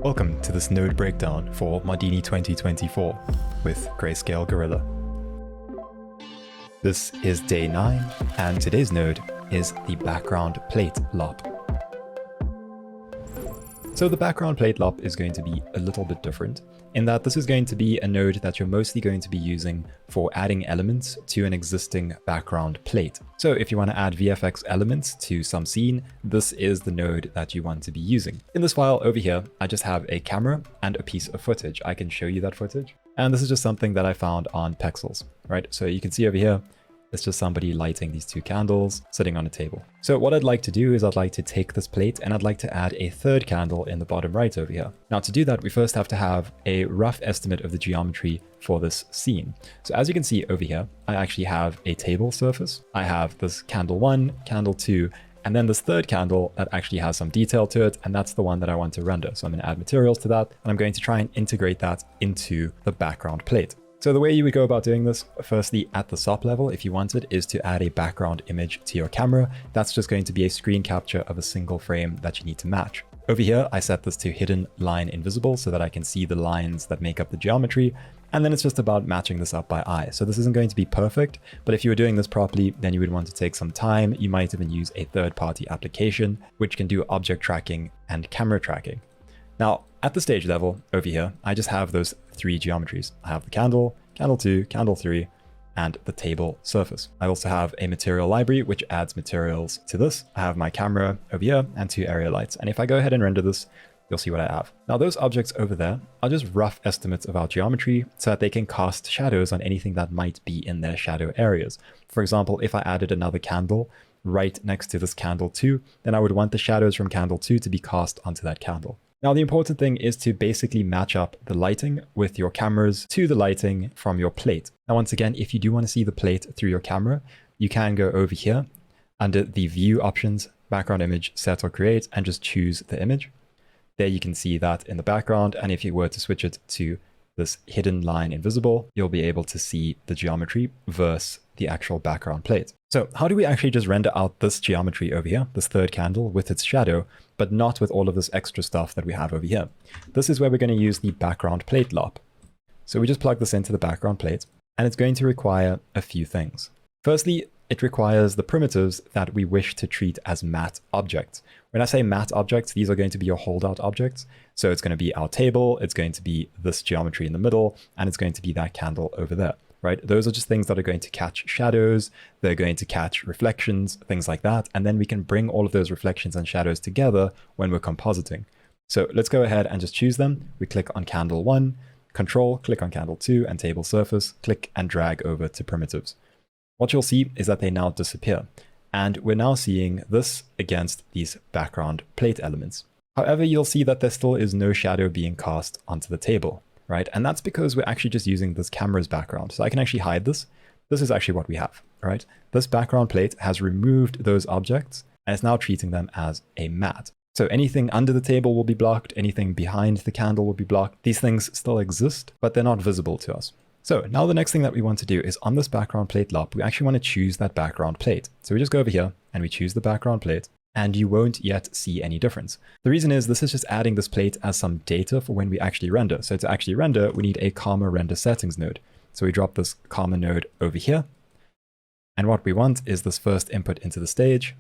Welcome to this node breakdown for MARDINI 2024 with Grayscale Gorilla. This is day 9, and today's node is the background plate lop. So the background plate lop is going to be a little bit different in that this is going to be a node that you're mostly going to be using for adding elements to an existing background plate. So if you want to add VFX elements to some scene, this is the node that you want to be using. In this file over here, I just have a camera and a piece of footage. I can show you that footage. And this is just something that I found on Pexels, right? So you can see over here, it's just somebody lighting these two candles sitting on a table. So what I'd like to do is I'd like to take this plate and I'd like to add a third candle in the bottom right over here. Now to do that, we first have to have a rough estimate of the geometry for this scene. So as you can see over here, I actually have a table surface. I have this candle 1, candle 2, and then this third candle that actually has some detail to it, and that's the one that I want to render. So I'm going to add materials to that, and I'm going to try and integrate that into the background plate. So the way you would go about doing this, firstly at the SOP level, if you wanted, is to add a background image to your camera. That's just going to be a screen capture of a single frame that you need to match. Over here, I set this to hidden line invisible so that I can see the lines that make up the geometry. And then it's just about matching this up by eye. So this isn't going to be perfect, but if you were doing this properly, then you would want to take some time. You might even use a third-party application, which can do object tracking and camera tracking. Now, at the stage level over here, I just have those three geometries. I have the candle, candle 2, candle 3, and the table surface. I also have a material library, which adds materials to this. I have my camera over here and 2 area lights. And if I go ahead and render this, you'll see what I have. Now, those objects over there are just rough estimates of our geometry so that they can cast shadows on anything that might be in their shadow areas. For example, if I added another candle right next to this candle 2, then I would want the shadows from candle 2 to be cast onto that candle. Now, the important thing is to basically match up the lighting with your cameras to the lighting from your plate. Now, once again, if you do want to see the plate through your camera, you can go over here under the view options, background image, set or create, and just choose the image. There you can see that in the background. And if you were to switch it to this hidden line invisible, you'll be able to see the geometry versus the actual background plate. So how do we actually just render out this geometry over here, this third candle with its shadow, but not with all of this extra stuff that we have over here? This is where we're going to use the background plate lop. So we just plug this into the background plate, and it's going to require a few things. Firstly, it requires the primitives that we wish to treat as matte objects. When I say matte objects, these are going to be your holdout objects. So it's going to be our table, it's going to be this geometry in the middle, and it's going to be that candle over there, right? Those are just things that are going to catch shadows, they're going to catch reflections, things like that. And then we can bring all of those reflections and shadows together when we're compositing. So let's go ahead and just choose them. We click on candle 1, control, click on candle 2 and table surface, click and drag over to primitives. What you'll see is that they now disappear. And we're now seeing this against these background plate elements. However, you'll see that there still is no shadow being cast onto the table, right? And that's because we're actually just using this camera's background. So I can actually hide this. This is actually what we have, right? This background plate has removed those objects and is now treating them as a matte. So anything under the table will be blocked, anything behind the candle will be blocked. These things still exist, but they're not visible to us. So now the next thing that we want to do is on this background plate lop, we actually want to choose that background plate. So we just go over here and we choose the background plate, and you won't yet see any difference. The reason is this is just adding this plate as some data for when we actually render. So to actually render, we need a comma render settings node. So we drop this comma node over here. And what we want is this first input into the stage,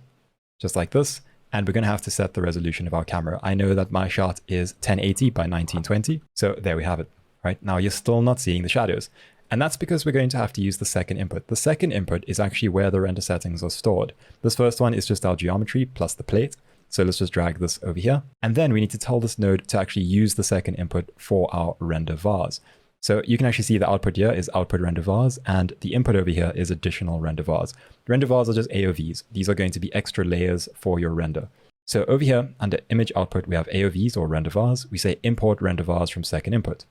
just like this. And we're going to have to set the resolution of our camera. I know that my shot is 1080 by 1920. So there we have it. Right now, you're still not seeing the shadows. And that's because we're going to have to use the second input. The second input is actually where the render settings are stored. This first one is just our geometry plus the plate. So let's just drag this over here. And then we need to tell this node to actually use the second input for our render vars. So you can actually see the output here is output render vars, and the input over here is additional render vars. Render vars are just AOVs. These are going to be extra layers for your render. So over here under image output, we have AOVs or render vars. We say import render vars from second input.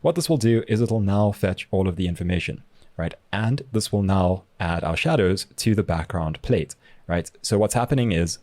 What this will do is it'll now fetch all of the information, right? And this will now add our shadows to the background plate, right? So what's happening is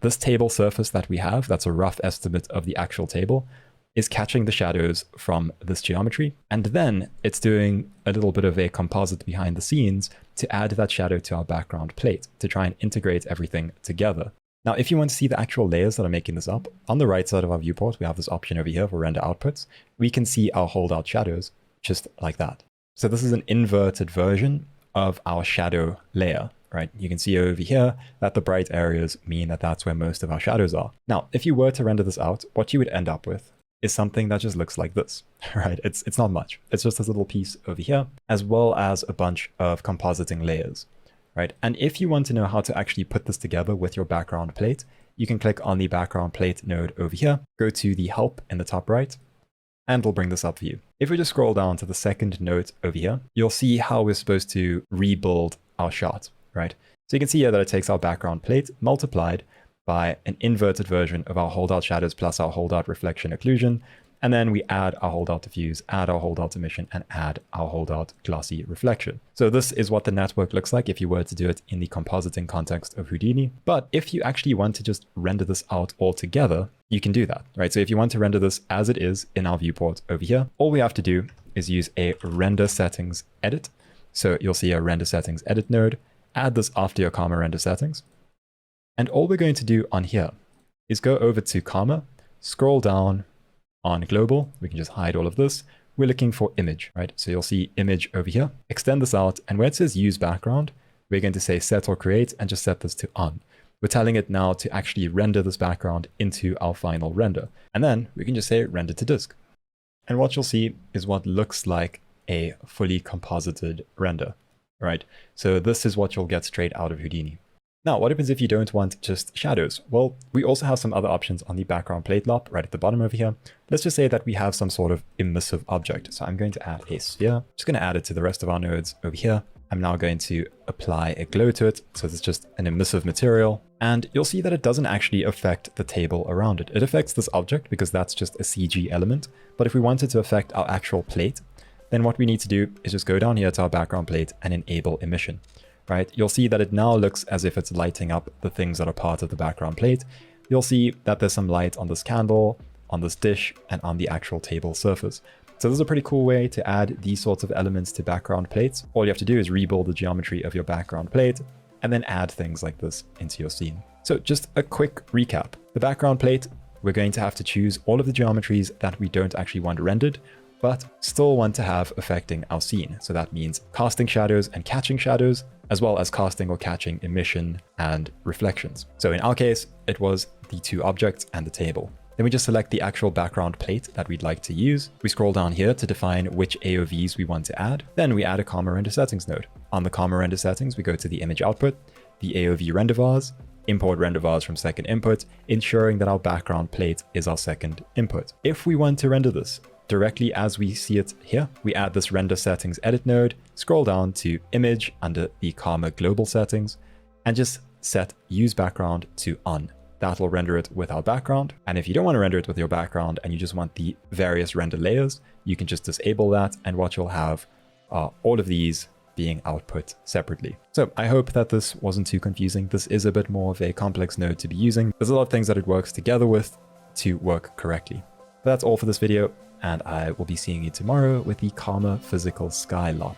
this table surface that we have, that's a rough estimate of the actual table, is catching the shadows from this geometry. And then it's doing a little bit of a composite behind the scenes to add that shadow to our background plate to try and integrate everything together. Now, if you want to see the actual layers that are making this up, on the right side of our viewport, we have this option over here for render outputs. We can see our holdout shadows just like that. So this is an inverted version of our shadow layer, right? You can see over here that the bright areas mean that that's where most of our shadows are. Now, if you were to render this out, what you would end up with is something that just looks like this, right? It's not much. It's just this little piece over here, as well as a bunch of compositing layers, right? And if you want to know how to actually put this together with your background plate, you can click on the background plate node over here, go to the help in the top right, and it'll bring this up for you. If we just scroll down to the second note over here, you'll see how we're supposed to rebuild our shot, right? So you can see here that it takes our background plate multiplied by an inverted version of our holdout shadows plus our holdout reflection occlusion, and then we add our holdout diffuse, add our holdout emission, and add our holdout glossy reflection. So this is what the network looks like if you were to do it in the compositing context of Houdini. But if you actually want to just render this out all together, you can do that, right? So if you want to render this as it is in our viewport over here, all we have to do is use a render settings edit. So you'll see a render settings edit node, add this after your Karma render settings. And all we're going to do on here is go over to Karma, scroll down on global. We can just hide all of this. We're looking for image, right? So you'll see image over here. Extend this out, and where it says use background, we're going to say set or create and just set this to on. We're telling it now to actually render this background into our final render. And then we can just say render to disk. And what you'll see is what looks like a fully composited render, right? So this is what you'll get straight out of Houdini. Now, what happens if you don't want just shadows? Well, we also have some other options on the background plate lop right at the bottom over here. Let's just say that we have some sort of emissive object. So I'm going to add a sphere. Just going to add it to the rest of our nodes over here. I'm now going to apply a glow to it. So it's just an emissive material. And you'll see that it doesn't actually affect the table around it. It affects this object because that's just a CG element. But if we wanted to affect our actual plate, then what we need to do is just go down here to our background plate and enable emission. Right, you'll see that it now looks as if it's lighting up the things that are part of the background plate. You'll see that there's some light on this candle, on this dish, and on the actual table surface. So this is a pretty cool way to add these sorts of elements to background plates. All you have to do is rebuild the geometry of your background plate and then add things like this into your scene. So just a quick recap. The background plate, we're going to have to choose all of the geometries that we don't actually want rendered, but still want to have affecting our scene. So that means casting shadows and catching shadows, as well as casting or catching emission and reflections. So in our case, it was the two objects and the table. Then we just select the actual background plate that we'd like to use. We scroll down here to define which AOVs we want to add. Then we add a Karma render settings node. On the Karma render settings, we go to the image output, the AOV render vars, import render vars from second input, ensuring that our background plate is our second input. If we want to render this directly as we see it here, we add this render settings edit node, scroll down to image under the Karma global settings, and just set use background to on. That'll render it with our background. And if you don't want to render it with your background and you just want the various render layers, you can just disable that. And what you'll have are all of these being output separately. So I hope that this wasn't too confusing. This is a bit more of a complex node to be using. There's a lot of things that it works together with to work correctly. But that's all for this video, and I will be seeing you tomorrow with the Karma physical sky lop.